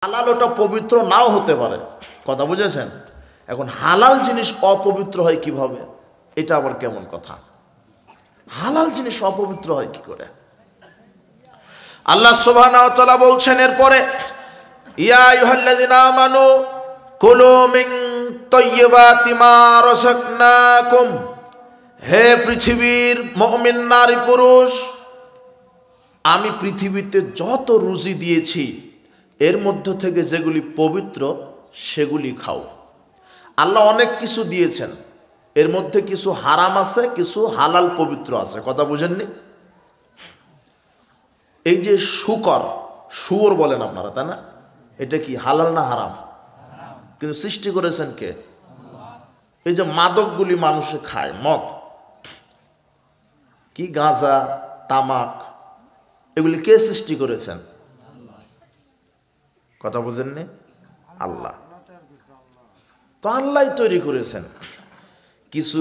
হালাল ওটা পবিত্র নাও হতে পারে, কথা বুঝেছেন? এখন হালাল জিনিস অপবিত্র হয় কিভাবে, এটা আবার কেমন কথা? হালাল জিনিস অপবিত্র হয় কি করে? আল্লাহ সুবহানাহু ওয়া তাআলা বলছেন এরপরে, ইয়া আইয়ুহাল্লাযিনা আমানু কুলু মিন তাইয়্যিবাতি মা রাযাকনাকুম, হে পৃথিবীর মুমিন নারী পুরুষ, আমি পৃথিবীতে যত রুজি দিয়েছি এর মধ্য থেকে যেগুলি পবিত্র সেগুলি খাও। আল্লাহ অনেক কিছু দিয়েছেন, এর মধ্যে কিছু হারাম আছে, কিছু হালাল পবিত্র আছে, কথা বুঝেননি? এই যে শুয়োর বলেন আপনারা, তাই না? এটা কি হালাল না হারাম? কিন্তু সৃষ্টি করেছেন কে? এই যে মাদকগুলি মানুষে খায়, মদ, কি গাঁজা, তামাক, এগুলি কে সৃষ্টি করেছেন? কথা বুঝেননি? আল্লাহ। তো আল্লাহ তৈরি করেছেন। কিছু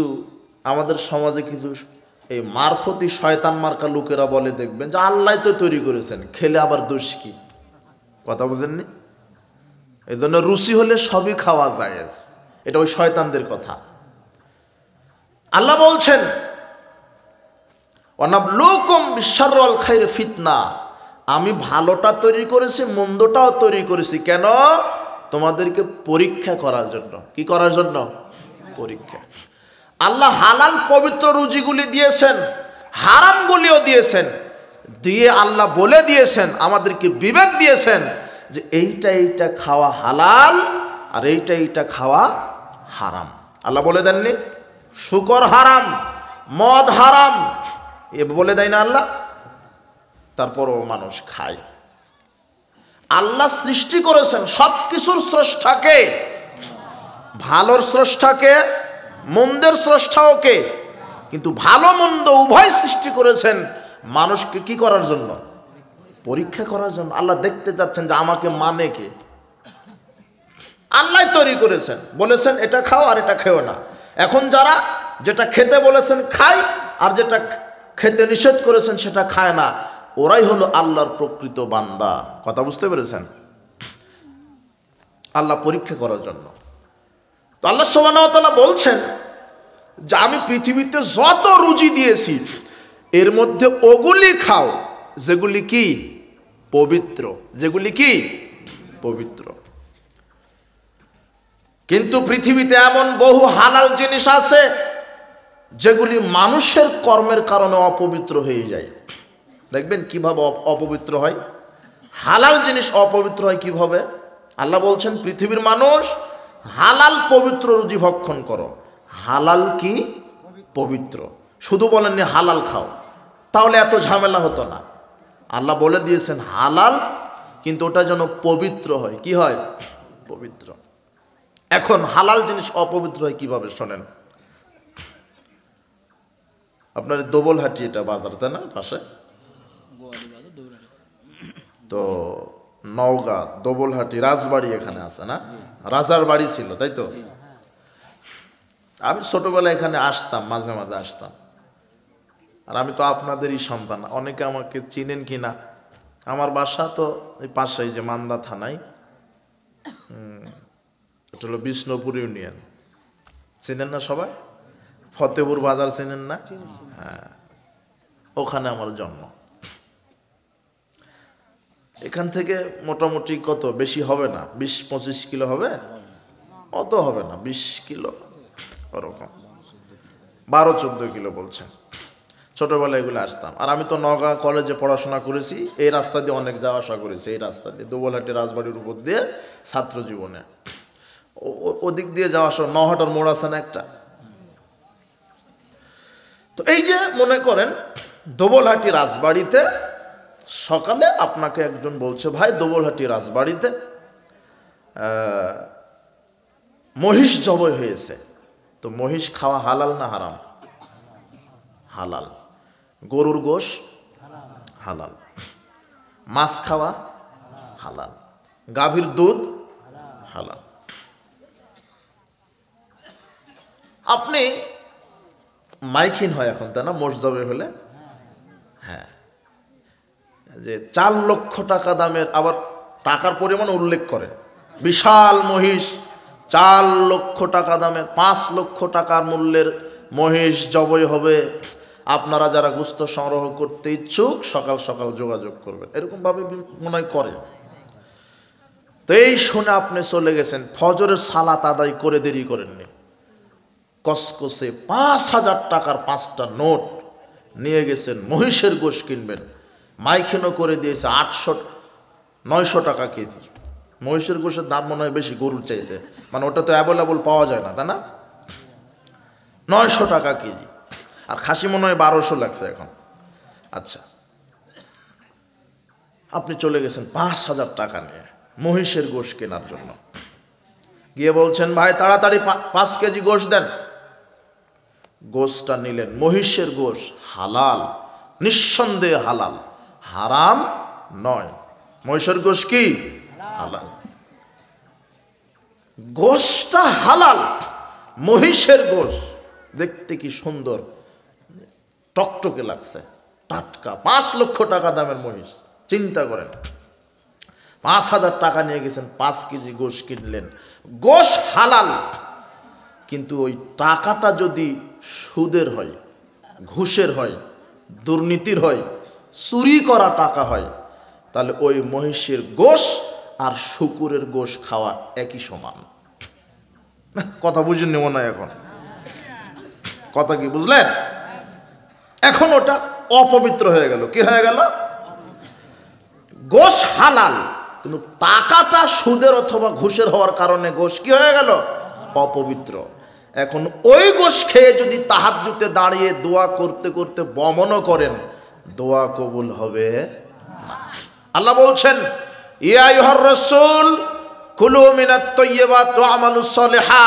আমাদের সমাজে কিছু এই মারফতি শয়তান মার্কা লোকেরা বলে, দেখবেন যে আল্লাহ তো তৈরি করেছেন, খেলে আবার দোষ কি? কথা বুঝেননি? এই জন্য রুচি হলে সবই খাওয়া যায়, এটা ওই শয়তানদের কথা। আল্লাহ বলছেন ওয়ানাবলুকুম বিশ-শাররি ওয়াল খাইরি ফিতনা, আমি ভালোটা তৈরি করেছি, মন্দটাও তৈরি করেছি। কেন? তোমাদেরকে পরীক্ষা করার জন্য। কি করার জন্য? পরীক্ষা। আল্লাহ হালাল পবিত্র রুজিগুলি দিয়েছেন, হারামগুলিও দিয়েছেন, দিয়ে আল্লাহ বলে দিয়েছেন, আমাদেরকে বিবেক দিয়েছেন যে এইটা খাওয়া হালাল আর এইটা খাওয়া হারাম। আল্লাহ বলে দেননি শুকর হারাম, মদ হারাম, এ বলে দেয় না আল্লাহ? তারপরও মানুষ খায়। আল্লাহ সৃষ্টি করেছেন সব কিছুর স্রষ্টাকে, ভালোর স্রষ্টাকে, মন্দের স্রষ্টাও কে? কিন্তু ভালো মন্দ উভয় সৃষ্টি করেছেন মানুষকে কি করার জন্য? পরীক্ষা করার জন্য। আল্লাহ দেখতে যাচ্ছেন যে আমাকে মানে কে। আল্লাহ তৈরি করেছেন, বলেছেন এটা খাও আর এটা খেও না। এখন যারা যেটা খেতে বলেছেন খায় আর যেটা খেতে নিষেধ করেছেন সেটা খায় না, ওরাই হলো আল্লাহর প্রকৃত বান্দা। কথা বুঝতে পেরেছেন? আল্লাহ পরীক্ষা করার জন্য। তো আল্লাহ সুবহানাহু ওয়া তাআলা বলছেন যে আমি পৃথিবীতে যত রুজি দিয়েছি এর মধ্যে ওগুলি খাও যেগুলি কি পবিত্র, যেগুলি কি পবিত্র। কিন্তু পৃথিবীতে এমন বহু হালাল জিনিস আছে যেগুলি মানুষের কর্মের কারণে অপবিত্র হয়ে যায়। দেখবেন কিভাবে অপবিত্র হয়। হালাল জিনিস অপবিত্র হয় কিভাবে? আল্লাহ বলছেন পৃথিবীর মানুষ হালাল পবিত্র রুজি ভক্ষণ করো। হালাল কি পবিত্র, শুধু বলেননি হালাল খাও, তাহলে এত ঝামেলা হতো না। আল্লাহ বলে দিয়েছেন হালাল, কিন্তু ওটা যেন পবিত্র হয়। কি হয়? পবিত্র। এখন হালাল জিনিস অপবিত্র হয় কিভাবে শোনেন। আপনার দোবলহাটি এটা বাজার, তাই না? পাশে তো নওগাঁ, দোবলহাটি, রাজবাড়ি এখানে আছে না? রাজার বাড়ি ছিল, তাই তো? আমি ছোটবেলায় এখানে আসতাম, মাঝে মাঝে আসতাম। আর আমি তো আপনাদেরই সন্তান, অনেকে আমাকে চিনেন কি না। আমার বাসা তো এই পাশেই, যে মান্দা থানায়, এটা হলো বিষ্ণুপুর ইউনিয়ন। চিনেন না সবাই? ফতেপুর বাজার চিনেন না? হ্যাঁ, ওখানে আমার জন্ম। এখান থেকে মোটামুটি কত বেশি হবে না, 20-25 কিলো হবে, অত হবে না, 20 কিলো ওরকম, 12-14 কিলো বলছে। ছোটোবেলায় এগুলো আসতাম। আর আমি তো নওগাঁ কলেজে পড়াশোনা করেছি, এই রাস্তা দিয়ে অনেক যাওয়া আসা করেছি, এই রাস্তা দিয়ে দোবলহাটি রাজবাড়ির উপর দিয়ে ছাত্র জীবনে। ওদিক দিয়ে যাওয়া আসা, নহাটার মোড় আছে না একটা। তো এই যে মনে করেন দোবলহাটি রাজবাড়িতে সকালে আপনাকে একজন বলছে, ভাই দোবলহাটি রাজবাড়িতে মহিষ জবাই হয়েছে। তো মহিষ খাওয়া হালাল না হারাম? হালাল। গরুর গোশ হালাল, মাছ খাওয়া হালাল, গাভীর দুধ হালাল। আপনি মাইকিন হয় এখন, তাই না? মোষ জবাই হলে, হ্যাঁ, যে 4 লক্ষ টাকা দামের, আবার টাকার পরিমাণ উল্লেখ করে। বিশাল মহিষ, 4 লক্ষ টাকা দামের, 5 লক্ষ টাকার মূল্যের মহিষ জবাই হবে। আপনারা যারা গোশত সংগ্রহ করতে ইচ্ছুক সকাল সকাল যোগাযোগ করবেন, এরকমভাবে মনে হয় করে। তো এই শুনে আপনি চলে গেছেন, ফজরের সালাত আদায় করে দেরি করেননি, কসকসে 5,000 টাকার 5টা নোট নিয়ে গেছেন, মহিষের গোশ কিনবেন। মাইকেনও করে দিয়েছে 800-900 টাকা কেজি। মহিষের গোশের দাম মনে হয় বেশি গরুর চাইতে, মানে ওটা তো অ্যাভেলেবল পাওয়া যায় না, তাই না? 900 টাকা কেজি। আর খাসি মনে হয় 1200 লাগছে এখন। আচ্ছা, আপনি চলে গেছেন 5,000 টাকা নিয়ে মহিষের গোশ কেনার জন্য। গিয়ে বলছেন, ভাই তাড়াতাড়ি 5 কেজি গোশ দেন। গোশটা নিলেন, মহিষের গোশ হালাল, নিঃসন্দেহে হালাল, হারাম নয়। মহিষের গোশ কি? হালাল। গোশটা হালাল, মহিষের গোশ দেখতে কি সুন্দর, টকটকে লাগছে, টাটকা। 5 লক্ষ টাকা দামের মহিষ, চিন্তা করেন। 5,000 টাকা নিয়ে গেছেন, 5 কেজি গোশ কিনলেন। গোশ হালাল, কিন্তু ওই টাকাটা যদি সুদের হয়, ঘুষের হয়, দুর্নীতির হয়, চুরি করা টাকা হয়, তাহলে ওই মহিষের গোশ আর শুকুরের গোশ খাওয়া একই সমান। কথা বুঝেননি মনে হয় এখন? কথা কি বুঝলেন? এখন ওটা অপবিত্র হয়ে গেল। কি হয়ে গেল? গোশ হালাল, কিন্তু টাকাটা সুদের অথবা ঘুষের হওয়ার কারণে গোশ কি হয়ে গেল? অপবিত্র। এখন ওই গোশ খেয়ে যদি তাহাজ্জুদে দাঁড়িয়ে দোয়া করতে করতে বমনও করেন, দোয়া কবুল হবে না। আল্লাহ বলছেন, ইয়া আইয়ুহার রাসূল কুলু মিনাত তাইয়্যিবাত ওয়া আমালুস সালিহা।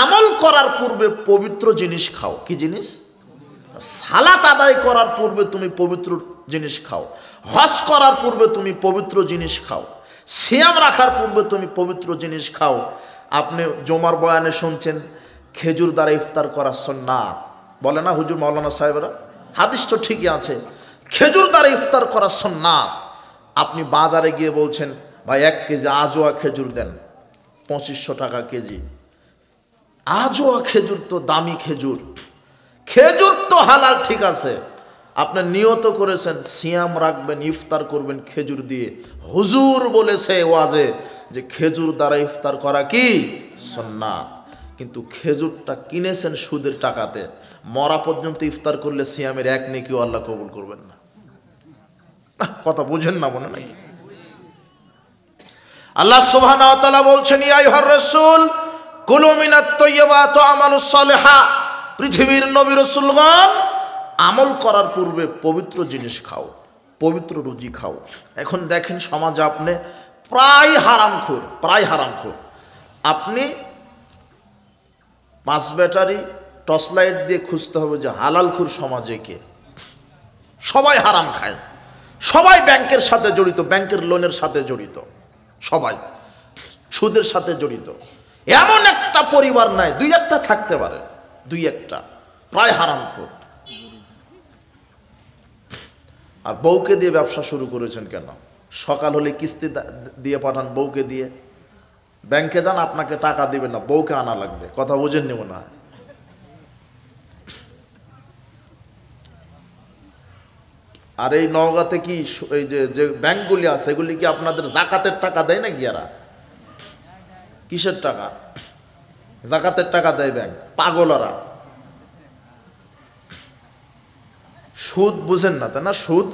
আমল করার পূর্বে পবিত্র জিনিস খাও। কি জিনিস? সালাত আদায় করার পূর্বে তুমি পবিত্র জিনিস খাও, হজ করার পূর্বে তুমি পবিত্র জিনিস খাও, সিয়াম রাখার পূর্বে তুমি পবিত্র জিনিস খাও। আপনি জুমার বয়ানে শুনছেন খেজুর দ্বারা ইফতার করা সুন্নাত, বলে না হুজুর মাওলানা সাহেবরা? হাদিস তো ঠিকই আছে, খেজুর দ্বারা ইফতার করা সুন্নাত। আপনি বাজারে গিয়ে বলছেন, ভাই 1 কেজি আজোয়া খেজুর দেন, 2500 টাকা কেজি। আজোয়া খেজুর তো দামি খেজুর, খেজুর তো হালাল, ঠিক আছে। আপনি নিয়ত করেছেন সিয়াম রাখবেন, ইফতার করবেন খেজুর দিয়ে। হুজুর বলেছে ওয়াজে যে খেজুর দ্বারা ইফতার করা কি সুন্নাত, কিন্তু খেজুরটা কিনেছেন সুদের টাকাতে। মরা পর্যন্ত ইফতার করলে সিয়ামের 1 নেকিও আল্লাহ কবুল করবেন না। কথা বুঝেন না মনে নাকি? আল্লাহ সুবহানাহু ওয়া তাআলা বলছেন, ইয়া আইয়ুহার রাসূল কুলু মিনাত তাইয়্যিবাত ওয়া আমালুস সালিহা। পৃথিবীর নবী রাসূলগণ আমল করার পূর্বে পবিত্র জিনিস খাও, পবিত্র রুজি খাও। এখন দেখেন সমাজে আপনি প্রায় হারামখোর। আপনি 5 ব্যাটারি টর্চ লাইট দিয়ে খুঁজতে হবে যে হালালখোর সমাজে কে। সবাই হারাম খায়, সবাই ব্যাংকের সাথে জড়িত, ব্যাংকের লোনের সাথে জড়িত, সবাই সুদের সাথে জড়িত। এমন একটা পরিবার নাই, 2-1টা থাকতে পারে, 2-1টা, প্রায় হারামখোর। আর বউকে দিয়ে ব্যবসা শুরু করেছেন কেন? সকাল হলে কিস্তি দিয়ে পাঠান বউকে দিয়ে, ব্যাংকে যান আপনাকে টাকা দিবে না, বউকে আনা লাগবে। কথা বুঝেননি মনে হয়? আর এই নওগাঁতে কি এই যে ব্যাংকগুলি আছে এগুলি কি আপনাদের জাকাতের টাকা দেয় নাকি? এরা কিসের টাকা? জাকাতের টাকা দেয় ব্যাংক। পাগলরা সুদ বুঝেন না, তাই না? সুদ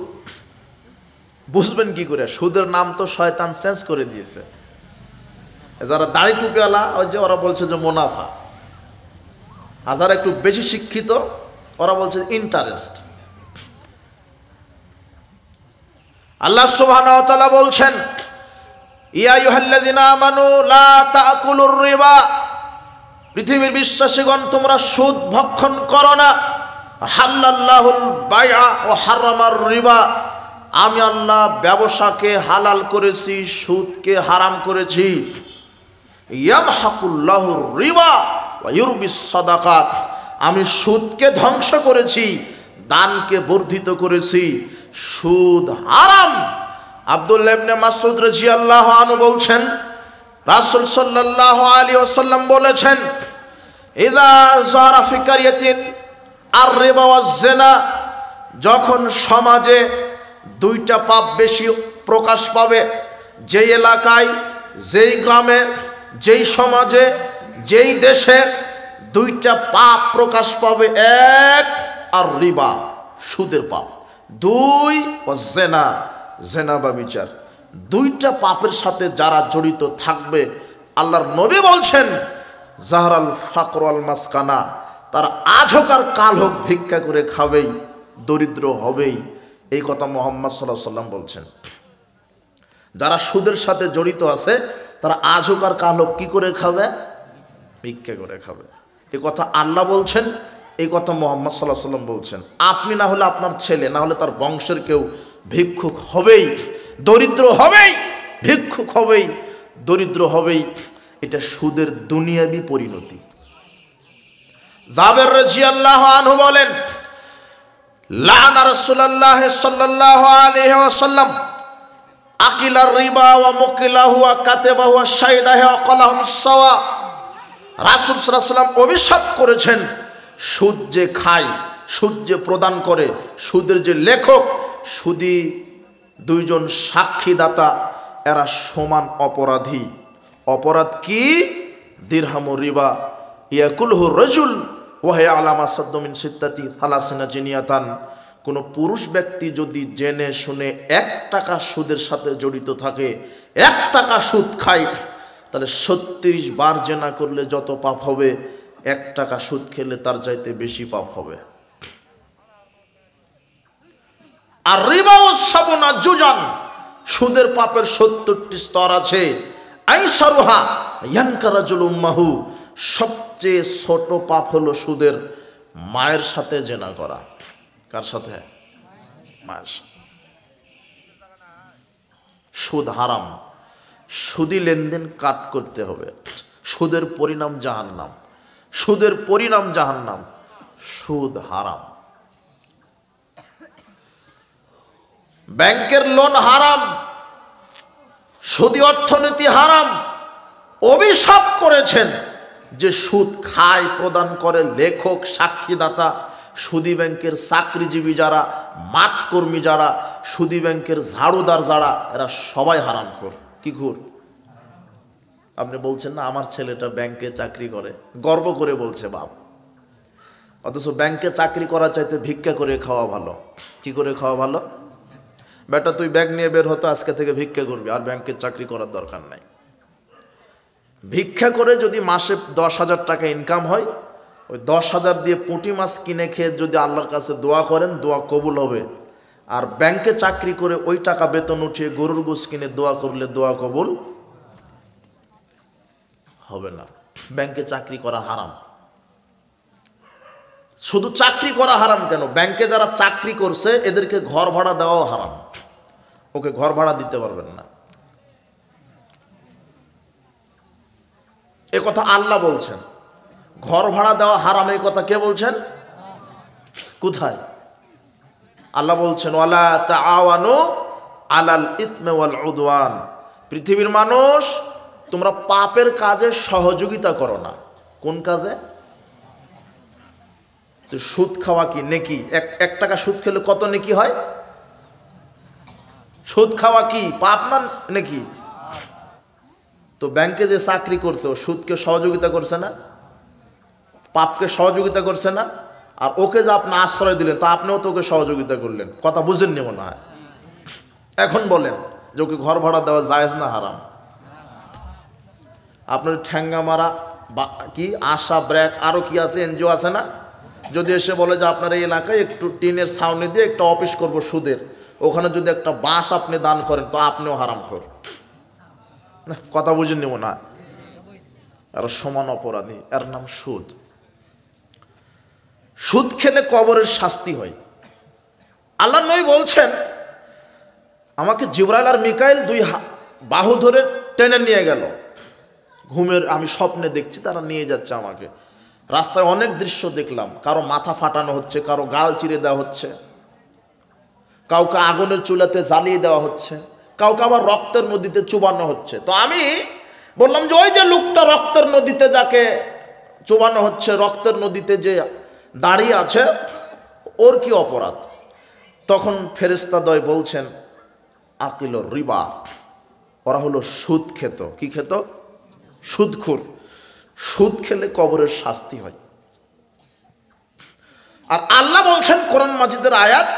বুঝবেন কি করে? সুদের নাম তো শয়তান চেঞ্জ করে দিয়েছে। যারা দাড়ি টুপিওয়ালা ওই যে ওরা বলছে যে মুনাফা, আর যারা একটু বেশি শিক্ষিত ওরা বলছে ইন্টারেস্ট। আল্লাহ সুবহানাহু ওয়া তাআলা বলছেন, ইয়া আইয়ুহাল্লাযিনা আমানু লা তাকুলুর রিবা। পৃথিবীর বিশ্বাসীগণ তোমরা সুদ ভক্ষণ করো না। হাল্লাল্লাহুল বাইআ ওয়া হারামার রিবা। আমি আল্লাহ ব্যবসাকে হালাল করেছি, সুদকে হারাম করেছি। ইয়ামহাকুল্লাহুর রিবা ওয়া ইউরবিস সাদাকাত। আমি সুদকে ধ্বংস করেছি, দানকে বর্ধিত করেছি। সুদ হারাম আব্দুল্লাহ ইবনে মাসউদ রাদিয়াল্লাহু আনহু বলছেন, রাসূল সাল্লাল্লাহু আলাইহি ওয়াসাল্লাম বলেছেন, ইযা যারা ফি কারিয়াতিন আর-রিবা ওয়াজ-জিনা, যখন সমাজে দুইটা পাপ বেশি প্রকাশ পাবে, যেই এলাকায়, যেই গ্রামে, যেই সমাজে, যেই দেশে দুইটা পাপ প্রকাশ পাবে, এক আর রিবা সুদের পাপ, দুই ওয়াজ-জিনা জিনা বা বিচার, দুইটা পাপের সাথে যারা জড়িত থাকবে, আল্লাহর নবী বলছেন জাহরাল ফাকর আল মাসকানা, তারা আজ হোক আর কাল হোক ভিক্ষা করে খাবেই, দরিদ্র হবেই। এই কথা মুহাম্মদ সাল্লাল্লাহু আলাইহি ওয়াসাল্লাম বলছেন। যারা সুদের সাথে জড়িত আছে তারা আজ হোক আর কাল হোক কি করে খাবে? ভিক্ষা করে খাবে। এই কথা আল্লাহ বলছেন, এই কথা মুহাম্মদ সাল্লাল্লাহু আলাইহি ওয়াসাল্লাম বলছেন। আপনি না হলে আপনার ছেলে, না হলে তার বংশের কেউ ভিক্ষুক হবেই, দরিদ্র হবেই, ভিক্ষুক হবেই, দরিদ্র হবেই। এটা সুদের দুনিয়াবি পরিণতি। জাবের রাদিয়াল্লাহু আনহু বলেন, লানা রাসূলুল্লাহ সাল্লাল্লাহু আলাইহি ওয়াসাল্লাম আকিলার রিবা ওয়া মুকিলাহু ওয়া কাতাবাহু ওয়া শাহিদাহু ওয়া ক্বালাহুম সাওয়া। রাসূল সাল্লাল্লাহু আলাইহি ওয়াসাল্লাম অভিশাপ করেছেন, সুদ যে খায়, সুদ যে প্রদান করে, সুদের যে লেখক, সুদী দুইজন সাক্ষীদাতা, এরা সমান অপরাধী। অপরাধ কি? দিরহামু রিবা ইয়াকুলহু রাজুল ওয়া হিয়া আলামা সাদ্দু মিন সিত্তাতি সালাসিনা জিনিয়াতান। কোনো পুরুষ ব্যক্তি যদি জেনে শুনে 1 টাকা সুদের সাথে জড়িত থাকে, 1 টাকা সুদ খায়, তাহলে 36 বার জেনা করলে যত পাপ হবে, 1 টাকা সুদ খেলে তার চাইতে বেশি পাপ হবে। আর রিবা ওয়াসাবুনা জুজান, সুদের পাপের 70টি স্তর আছে। আইসারুহা ইয়ানকারাজুল উম্মাহু, সবচেয়ে ছোট পাপ হলো সুদের মায়ের সাথে জেনা করা। কার সাথে? মায়ের সাথে। সুদ হারাম, সুদি লেনদেন কাট করতে হবে। সুদের পরিণাম জাহান্নাম, সুদের পরিণাম জাহান্নাম। সুদ হারাম। ব্যাংকের লোন হারাম, সুদী অর্থনীতি হারাম। অভিশাপ করেছেন যে সুদ খায়, প্রদান করে লেখক, সাক্ষীদাতা, সুদী ব্যাংকের চাকরিজীবী যারা, মাঠকর্মী যারা, সুদী ব্যাংকের ঝাড়ুদার যারা, এরা সবাই হারামখোর। কি খোর? আপনি বলছেন না আমার ছেলেটা ব্যাংকে চাকরি করে, গর্ব করে বলছে বাপ, অথচ ব্যাংকে চাকরি করা চাইতে ভিক্ষা করে খাওয়া ভালো। কি করে খাওয়া ভালো? বেটা তুই ব্যাগ নিয়ে বের হতো, আজকে থেকে ভিক্ষা করবি, আর ব্যাংকের চাকরি করার দরকার নাই। ভিক্ষা করে যদি মাসে 10,000 টাকা ইনকাম হয়, ওই 10,000 দিয়ে পুঁটি মাছ কিনে খেয়ে যদি আল্লাহর কাছে দোয়া করেন, দোয়া কবুল হবে। আর ব্যাংকে চাকরি করে ওই টাকা বেতন উঠিয়ে গরুর গোশ কিনে দোয়া করলে দোয়া কবুল হবে না। ব্যাংকে চাকরি করা হারাম। শুধু চাকরি করা হারাম কেন, ব্যাংকে যারা চাকরি করছে এদেরকে ঘর ভাড়া দেওয়াও হারাম। ওকে ঘর ভাড়া দিতে পারবেন না, এ কথা আল্লাহ বলছেন। ঘর ভাড়া দেওয়া হারাম, এই কথা কে বলছেন? কোথায়? আল্লাহ বলছেন ওয়ালা তাআওয়ানু আলাল ইসমি ওয়াল উদওয়ান। পৃথিবীর মানুষ, তোমরা পাপের কাজে সহযোগিতা করো না। কোন কাজে? তো সুদ খাওয়া কি নেকি? 1 টাকা সুদ খেলে কত নেকি হয়? সুদ খাওয়া কি পাপ না নেকি? তো ব্যাংকে যে চাকরি করছে ও সুদকে সহযোগিতা করছে না, পাপকে সহযোগিতা করছে না। আর ওকে যে আপনি আশ্রয় দিলেন, তা আপনিও তো ওকে সহযোগিতা করলেন। কথা বুঝেননি মনে হয়। এখন বলেন যে ওকে ঘর ভাড়া দেওয়া জায়েজ না হারাম? আপনার ঠ্যাঙ্গা মারা বা কি আশা ব্র্যাক আরও কি আছে, এনজিও আছে না, যদি এসে বলে যে আপনার এই এলাকায় একটু টিনের ছাউনি দিয়ে একটা অফিস করব সুদের, ওখানে যদি একটা বাঁশ আপনি দান করেন, তো আপনিও হারামখোর। কথা বুঝেননি মনে হয়। আর সমান অপরাধী, এর নাম সুদ। সুদ খেলে কবরের শাস্তি হয়। আল্লাহ নবী বলছেন, আমাকে জিবরাইল আর মিকাইল 2 বাহু ধরে টেনে নিয়ে গেল। ঘুমের আমি স্বপ্নে দেখছি তারা নিয়ে যাচ্ছে আমাকে। রাস্তায় অনেক দৃশ্য দেখলাম, কারো মাথা ফাটানো হচ্ছে, কারো গাল চিরে দেওয়া হচ্ছে, কাউকে আগুনের চুলাতে জ্বালিয়ে দেওয়া হচ্ছে, কাউকে আবার রক্তের নদীতে চুবানো হচ্ছে। তো আমি বললাম যে ওই যে লোকটা রক্তের নদীতে যাকে চুবানো হচ্ছে, রক্তের নদীতে যে দাঁড়িয়ে আছে, ওর কি অপরাধ? তখন ফেরেশতাদ্বয় বলছেন আকিল রিবা, ওরা হলো সুদ খেত। কি খেত? সুদখোর। সুদ খেলে কবরের শাস্তি হয়। আর আল্লাহ বলছেন কোরআন মাজিদের আয়াত,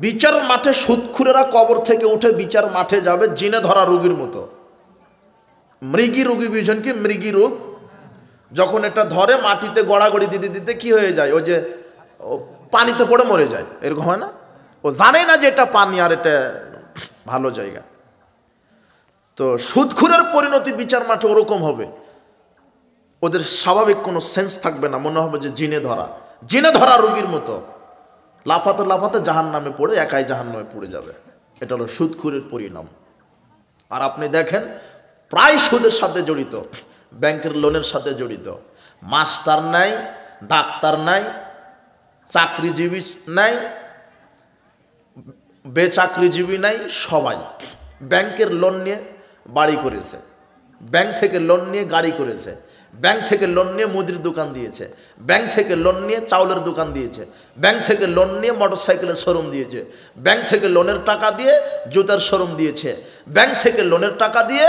বিচার মাঠে সুদখোরেরা কবর থেকে উঠে বিচার মাঠে যাবে জিনে ধরা রোগীর মতো। মৃগী রোগী বুঝেন কি? মৃগী রোগ যখন এটা ধরে মাটিতে গড়াগড়ি দিতে দিতে কি হয়ে যায়, ওই যে পানিতে পড়ে মরে যায়, এরকম হয় না? ও জানে না যে এটা পানি আর এটা ভালো জায়গা। তো সুদখোরের পরিণতি বিচার মাঠে ওরকম হবে। ওদের স্বাভাবিক কোনো সেন্স থাকবে না, মনে হবে যে জিনে ধরা রোগীর মতো লাফাতে লাফাতে জাহান্নামে পড়ে একাই জাহান্নামে পড়ে যাবে। এটা হলো সুদখোরের পরিণাম। আর আপনি দেখেন প্রায় সুদের সাথে জড়িত, ব্যাংকের লোনের সাথে জড়িত। মাস্টার নাই, ডাক্তার নাই, চাকরিজীবী নাই, বেচাকরিজীবী নাই, সবাই ব্যাংকের লোন নিয়ে বাড়ি করেছে, ব্যাংক থেকে লোন নিয়ে গাড়ি করেছে, ব্যাংক থেকে লোন নিয়ে মুদির দোকান দিয়েছে, ব্যাংক থেকে লোন নিয়ে চাউলের দোকান দিয়েছে, ব্যাংক থেকে লোন নিয়ে মোটরসাইকেলের শোরুম দিয়েছে, ব্যাংক থেকে লোনের টাকা দিয়ে জুতার শোরুম দিয়েছে, ব্যাংক থেকে লোনের টাকা দিয়ে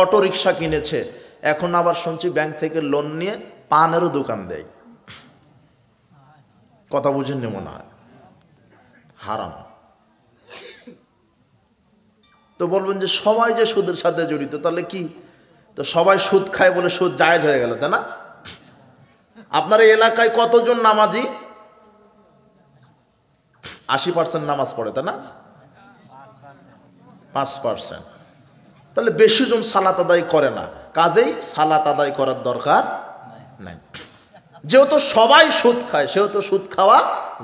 অটো রিক্সা কিনেছে। এখন আবার শুনছি ব্যাংক থেকে লোন নিয়ে পানেরও দোকান দেয়। কথা বুঝেননি মনে হয়? হারাম। তো বলবেন যে সবাই যে সুদের সাথে জড়িত, তাহলে কি? তো সবাই সুদ খায় বলে সুদ জায়েজ হয়ে গেল, তাই না? আপনার এই এলাকায় কতজন নামাজি? 80% নামাজ পড়ে, তাই না? 5%। তাহলে বেশি জন সালাত আদায় করে না, কাজেই সালাত আদায় করার দরকার নাই। যেহেতু সবাই সুদ খায় সেহেতু সুদ খাওয়া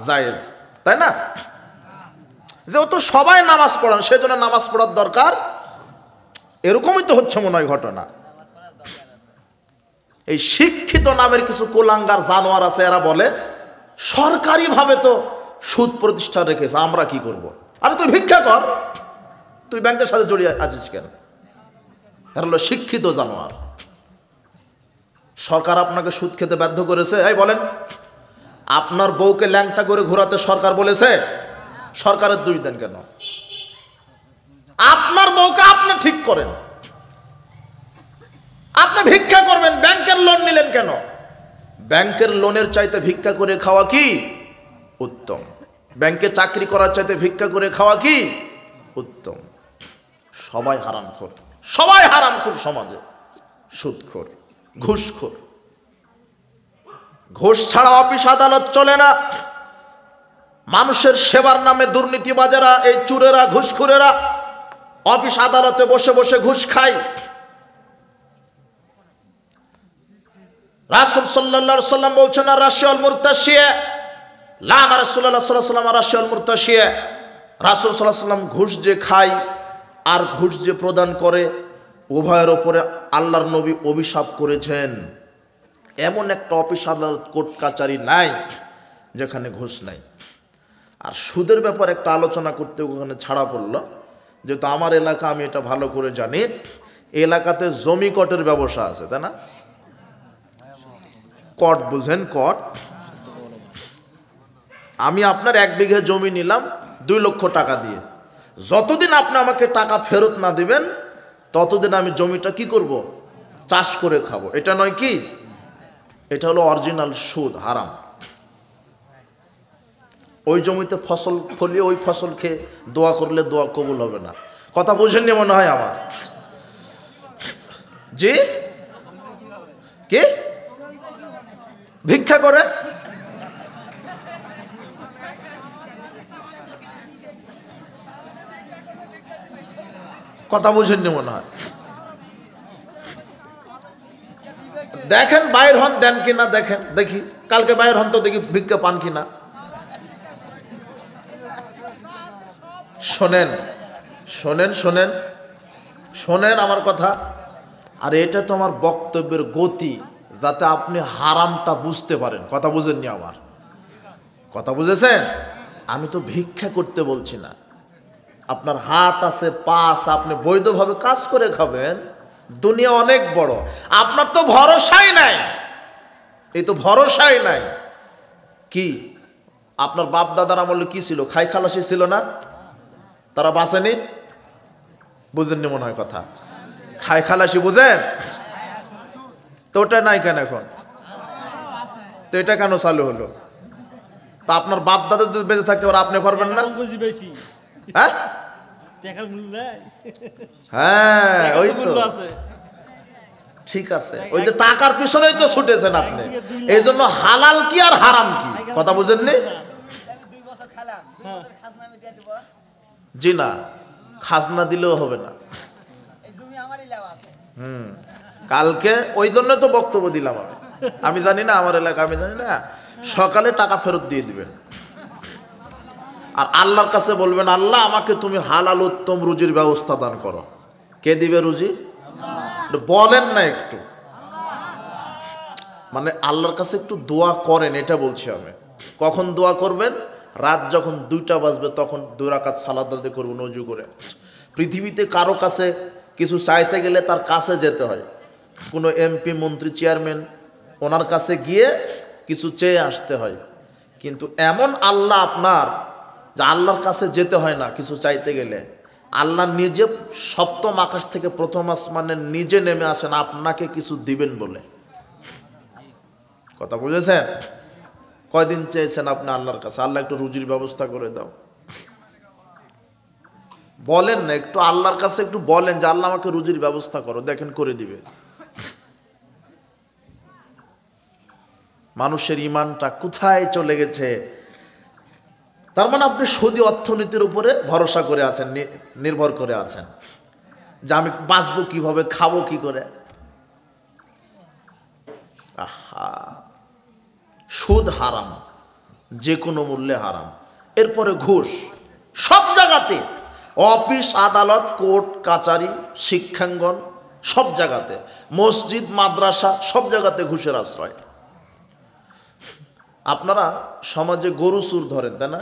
জায়েজ, তাই না? যেহেতু সবাই নামাজ পড়েন সেজন্য নামাজ পড়ার দরকার। এরকমই তো হচ্ছে মনে হয় ঘটনা। এই শিক্ষিত নামের কিছু কুলাঙ্গার জানোয়ার আছে, এরা বলে সরকারিভাবে তো সুদ প্রতিষ্ঠান রেখেছে, আমরা কি করব? আরে তুই ভিক্ষা কর, তুই ব্যাংকের সাথে জড়িয়ে আছিস কেন? এরা হলো শিক্ষিত জানোয়ার। সরকার আপনাকে সুদ খেতে বাধ্য করেছে? এই বলেন, আপনার বউকে ল্যাংটা করে ঘোরাতে সরকার বলেছে? সরকারের দোষ দেন কেন? আপনার বউকে আপনি ঠিক করেন। আপনি ভিক্ষা করবেন, ব্যাংকের লোন নিলেন কেন? ব্যাংকের লোনের চাইতে ভিক্ষা করে খাওয়া কি উত্তম? ব্যাংকে চাকরি করার চাইতে ভিক্ষা করে খাওয়া কি উত্তম? সবাই হারামখোর, সবাই হারামখোর সমাজে। সুদখোর, ঘুষখোর। ঘুষ ছাড়া অফিস আদালত চলে না। মানুষের সেবার নামে দুর্নীতিবাজেরা, এই চুরেরা, ঘুষখোরেরা অফিস আদালতে বসে বসে ঘুষ খায়। রাসূল সাল্লাল্লাহু আলাইহি সাল্লাম বলছেন, রাশিয়াল মুরতাশিয়া লানা রাসূলুল্লাহ সাল্লাল্লাহু আলাইহি ওয়াসাল্লাম রাশিয়াল মুরতাশিয়া। রাসূল সাল্লাল্লাহু আলাইহি ওয়াসাল্লাম ঘুষ যে খায় আর ঘুষ যে প্রদান করে, উভয়ের ওপরে আল্লাহর নবী অভিশাপ করেছেন। এমন একটা অফিস আদালত, কোর্ট কাচারি নাই যেখানে ঘুষ নাই। আর সুদের ব্যাপারে একটা আলোচনা করতে ওখানে ছাড়া পড়লো, যেহেতু আমার এলাকা, আমি এটা ভালো করে জানি। এই এলাকাতে জমি কটের ব্যবসা আছে, তাই না? কট বুঝেন? কট। আমি আপনার 1 বিঘা জমি নিলাম 2 লক্ষ টাকা দিয়ে। যতদিন আপনি আমাকে টাকা ফেরত না দিবেন ততদিন আমি জমিটা কি করব? চাষ করে খাবো। এটা নয় কি? এটা হলো অরিজিনাল সুদ, হারাম। ওই জমিতে ফসল ফলিয়ে ওই ফসল খেয়ে দোয়া করলে দোয়া কবুল হবে না। কথা বুঝেননি মনে হয় আমার? জি? কি ভিক্ষা করে? কথা বুঝেননি মনে হয়। দেখেন বাইর হন, দেন কিনা দেখেন, দেখি কালকে বাইর হন তো দেখি ভিক্ষা পান কিনা। শোনেন শোনেন শোনেন শোনেন আমার কথা। আর এটা তো আমার বক্তব্যের গতি, যাতে আপনি হারামটা বুঝতে পারেন। কথা বুঝেননি আমার? কথা বুঝেছেন? আমি তো ভিক্ষা করতে বলছি না। আপনার হাত আছে, পা আছে, আপনি বৈধভাবে কাজ করে খাবেন। দুনিয়া অনেক বড়, আপনার তো ভরসাই নাই। এই তো ভরসাই নাই। কি আপনার বাপ দাদার আমলে কি ছিল? খাই খালাসি ছিল না? তারা বাঁচেনি? বুঝেননি মনে হয় কথা। খাই খালাসি বুঝেন তো? ওটা নাই কেন এখন? তো এটা কেন চালু হলো? তা আপনার বাপ দাদা যদি বেঁচে থাকতে পারে, আপনি পারবেন না? হ্যাঁ হ্যাঁ, ওই তো ঠিক আছে। ওই যে টাকার পিছনেই তো ছুটেছেন আপনি। এই জন্য হালাল কি আর হারাম কি কথা বুঝেননি? জি না, খাজনা দিলেও হবে না। কালকে ওই জন্য তো বক্তব্য দিলাম আমি জানি না, আমার এলাকা আমি জানি না। সকালে টাকা ফেরত দিয়ে দিবেন আর আল্লাহর কাছে বলবেন, আল্লাহ আমাকে তুমি হালাল উত্তম রুজির ব্যবস্থা দান করো। কে দিবে রুজি? বলেন না একটু, মানে আল্লাহর কাছে একটু দোয়া করেন, এটা বলছি আমি। কখন দোয়া করবেন? রাত যখন 2টা বাজবে তখন 2 রাকাত সালাত আদায় করবেন ওযু করে। পৃথিবীতে কারো কাছে কিছু চাইতে গেলে তার কাছে যেতে হয়। কোনো এমপি, মন্ত্রী, চেয়ারম্যান, ওনার কাছে গিয়ে কিছু চেয়ে আসতে হয়। কিন্তু এমন আল্লাহ আপনার, যে আল্লাহর কাছে যেতে হয় না কিছু চাইতে গেলে। আল্লাহ নিজে 7ম আকাশ থেকে 1ম আসমানে নিজে নেমে আসেন আপনাকে কিছু দিবেন বলে। কথা বুঝেছেন? কয়দিন চেয়েছেন আপনি আল্লাহর কাছে, আল্লাহ একটু রুজির ব্যবস্থা করে দাও? বলেন না একটু আল্লাহর কাছে, একটু বলেন যে আল্লাহ আমাকে রুজির ব্যবস্থা করো, দেখেন করে দিবে। মানুষের ইমানটা কোথায় চলে গেছে? তার মানে আপনি সুদী অর্থনীতির উপরে ভরসা করে আছেন, নির্ভর করে আছেন যে আমি বাঁচবো কিভাবে, খাবো কি করে। আহা, সুদ হারাম, যে কোনো মূল্যে হারাম। এরপরে ঘুষ, সব জায়গাতে, অফিস আদালত, কোর্ট কাচারি, শিক্ষাঙ্গন, সব জায়গাতে, মসজিদ মাদ্রাসা, সব জায়গাতে ঘুষের আশ্রয়। আপনারা সমাজে গরু চুর ধরেন তাই না?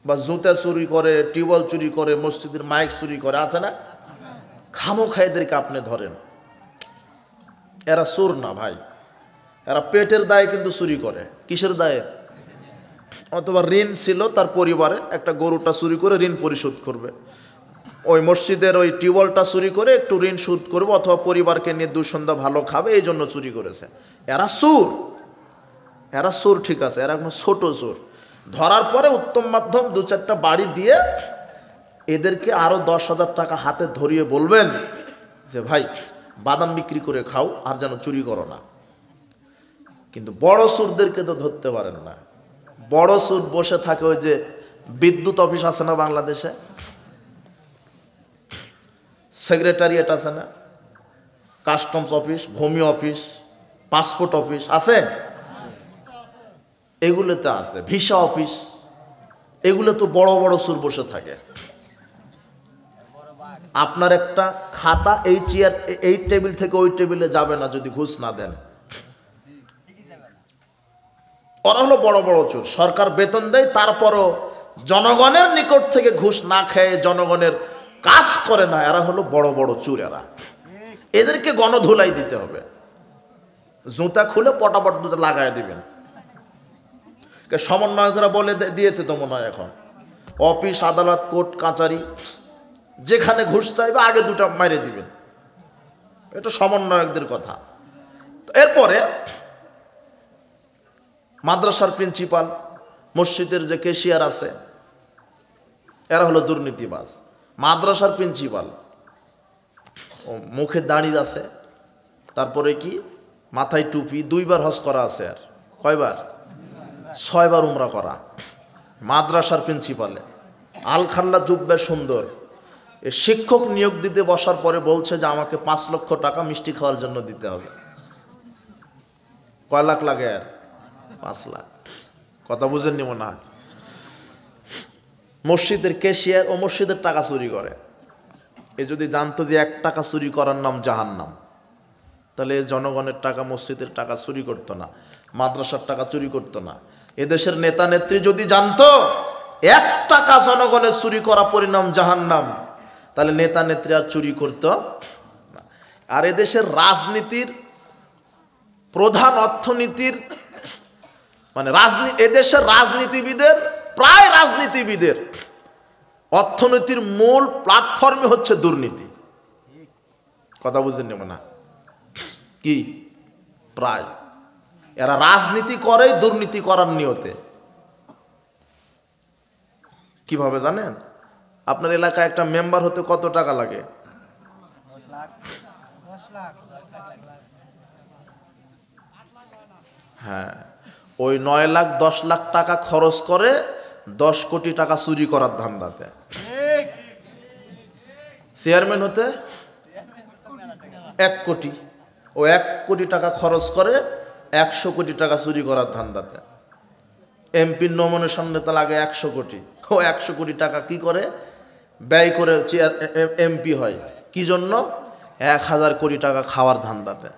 বা জুতা চুরি করে, টিউবওয়েল চুরি করে, মসজিদের মাইক চুরি করে, আছে না? খামোখায়েদেরকে আপনি ধরেন, এরা চোর না ভাই, এরা পেটের দায়ে কিন্তু চুরি করে। কিসের দায়ে? অথবা ঋণ ছিল তার পরিবারে, একটা গরুটা চুরি করে ঋণ পরিশোধ করবে, ওই মসজিদের ওই টিউবওয়েলটা চুরি করে একটু ঋণ শোধ করবে, অথবা পরিবারকে নিয়ে দুঃসন্ধ্যা ভালো খাবে, এই জন্য চুরি করেছে। এরা চোর, এরা চোর ঠিক আছে, এরা কোনো ছোট চোর। ধরার পরে উত্তম মাধ্যম 2-4টা বাড়ি দিয়ে এদেরকে আরও 10,000 টাকা হাতে ধরিয়ে বলবেন যে ভাই বাদাম বিক্রি করে খাও, আর যেন চুরি করো না। কিন্তু বড় চোরদেরকে তো ধরতে পারেন না। বড় চোর বসে থাকে ওই যে বিদ্যুৎ অফিস আছে না বাংলাদেশে, সেক্রেটারিয়েট আছে না, কাস্টমস অফিস, ভূমি অফিস, পাসপোর্ট অফিস আছে, এগুলোতে আছে, ভিসা অফিস, এগুলো তো বড় বড় চোর বসে থাকে। আপনার একটা খাতা এই চেয়ার, এই টেবিল থেকে ওই টেবিলে যাবে না যদি ঘুষ না দেন। ওরা হলো বড় বড় চোর, সরকার বেতন দেয়, তারপরও জনগণের নিকট থেকে ঘুষ না খেয়ে জনগণের কাজ করে না, এরা হলো বড় বড় চোর। এদেরকে গণধুলাই দিতে হবে, জুতা খুলে পটাপট দুটো লাগায় দিবেন। সমন্বয়করা বলে দিয়েছে তো মনে হয়, এখন অফিস আদালত কোর্ট কাচারি যেখানে ঘুষ চাইবে আগে 2টা মাইরে দিবেন, এটা সমন্বয়কদের কথা। এরপরে মাদ্রাসার প্রিন্সিপাল, মসজিদের যে ক্যাশিয়ার আছে, এরা হলো দুর্নীতিবাজ। মাদ্রাসার প্রিন্সিপাল মুখে দাড়ি আছে, তারপরে কি মাথায় টুপি, 2বার হজ করা আছে, আর কয়বার? 6বার উমরা করা। মাদ্রাসার প্রিন্সিপালে আলখাল্লা জুব্বে সুন্দর। শিক্ষক নিয়োগ দিতে বসার পরে বলছে যে আমাকে 5 লক্ষ টাকা মিষ্টি খাওয়ার জন্য দিতে হবে। কয় লাখ লাগে? আর 5 লাখ। কথা বুঝেননি মনে হয়? মসজিদের ক্যাশিয়ার ও মসজিদের টাকা চুরি করে। এ যদি জানতো যে 1 টাকা চুরি করার নাম জাহান্নাম, তাহলে জনগণের টাকা, মসজিদের টাকা চুরি করতো না, মাদ্রাসার টাকা চুরি করতো না। এদেশের নেতা নেত্রী যদি জানতো 1 টাকা জনগণের চুরি করা পরিণাম জাহান্নাম, তাহলে নেতা নেত্রী আর চুরি করত না। আর এদেশের রাজনীতির প্রধান অর্থনীতির মানে এদেশের রাজনীতিবিদের প্রায় রাজনীতিবিদের অর্থনীতির মূল প্ল্যাটফর্মই হচ্ছে দুর্নীতি। কথা বুঝলেন না কি? প্রায় এরা রাজনীতি করে দুর্নীতি করার নিয়তে। কিভাবে জানেন? আপনার এলাকায় একটা মেম্বার হতে কত টাকা লাগে? হ্যাঁ, ওই 9 লাখ 10 লাখ টাকা খরচ করে 10 কোটি টাকা চুরি করার ধান্দাতে। চেয়ারম্যান হতে 1 কোটি, ও 1 কোটি টাকা খরচ করে 100 কোটি টাকা চুরি করার ধান্দাতে। এমপির নমিনেশন নিতে লাগে 100 কোটি, ও 100 কোটি টাকা কি করে ব্যয় করে এমপি হয়। কি জন্য? 1000 কোটি টাকা খাওয়ার ধান্দাতে।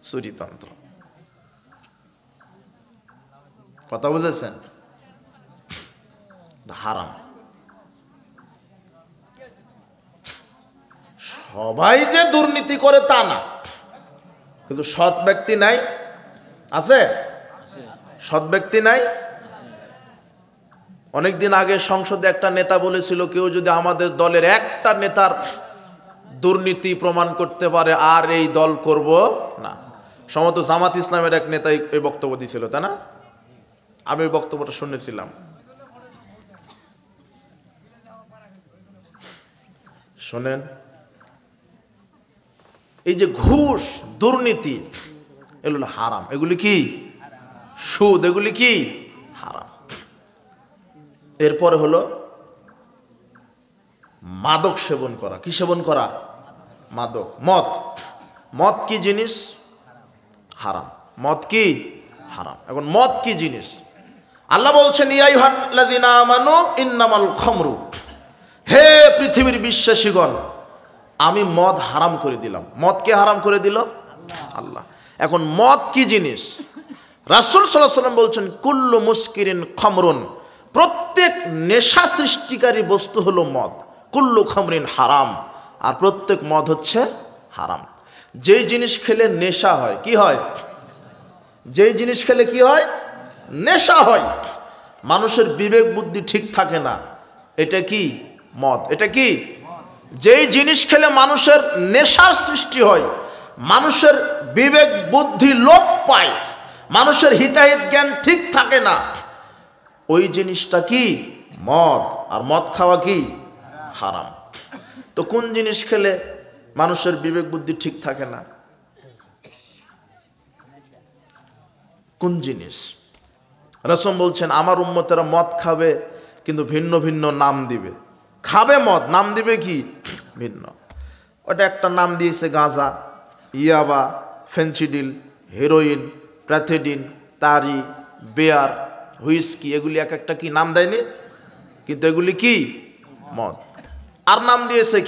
চুরিতন্ত্র। কথা বুঝেছেন? হারাম। সবাই যে দুর্নীতি করে তা না, কিন্তু সৎ ব্যক্তি নাই? আছে? সৎ ব্যক্তি নাই? অনেকদিন আগে সংসদে একটা নেতা বলেছিল, কেউ যদি আমাদের দলের একটা নেতার দুর্নীতি প্রমাণ করতে পারে আর এই দল করব না। সম্ভবত জামাত ইসলামের এক নেতা এই বক্তব্য দিয়েছিল, তাই না? আমি ওই বক্তব্যটা শুনেছিলাম। শোনেন, এই যে ঘুষ, দুর্নীতি, এগুলো হারাম। এগুলি কি? সুদ। এগুলি কি? হারাম। এরপরে হলো মাদক সেবন করা। কি সেবন করা? মাদক। মদ। মদ কি জিনিস? হারাম। মদ কি? হারাম। এখন মদ কি জিনিস? আল্লাহ বলছেন, ইয়া আইয়ুহাল্লাযীনা আমানু ইন্নামাল খামরু, হে পৃথিবীর বিশ্বাসীগণ, আমি মদ হারাম করে দিলাম। মদ কে হারাম করে দিল? আল্লাহ। এখন মদ কি জিনিস? রাসূল সাল্লাল্লাহু আলাইহি ওয়াসাল্লাম বলছেন, কুল্লু মুসকিরিন খামরুন, প্রত্যেক নেশা সৃষ্টিকারী বস্তু হলো মদ। কুল্লু খামরিন হারাম, আর প্রত্যেক মদ হচ্ছে হারাম। যেই জিনিস খেলে নেশা হয়, কি হয়? যেই জিনিস খেলে কি হয়? নেশা হয়। মানুষের বিবেক বুদ্ধি ঠিক থাকে না, এটা কি? মদ। এটা কি? যেই জিনিস খেলে মানুষের নেশার সৃষ্টি হয়, মানুষের বিবেক বুদ্ধি লোপ পায়, মানুষের হিতাহিত জ্ঞান ঠিক থাকে না, ওই জিনিসটা কি? মদ। আর মদ খাওয়া কি? হারাম। তো কোন জিনিস খেলে মানুষের বিবেক বুদ্ধি ঠিক থাকে না? কোন জিনিস? রাসূল বলছেন, আমার উম্মতেরা মদ খাবে কিন্তু ভিন্ন ভিন্ন নাম দিবে। খাবে মদ, নাম দিবে কি? ভিন্ন। ওটা একটা নাম দিয়েছে গাঁজা, ইয়াবা, ফেন্সিডিল, হেরোইন, প্যাথেডিন, তারি, বেয়ার, হুইস্কি, এগুলি এক একটা কি নাম দেয়নি? কিন্তু এগুলি কি? মদ। আর নাম দিয়েছে কি?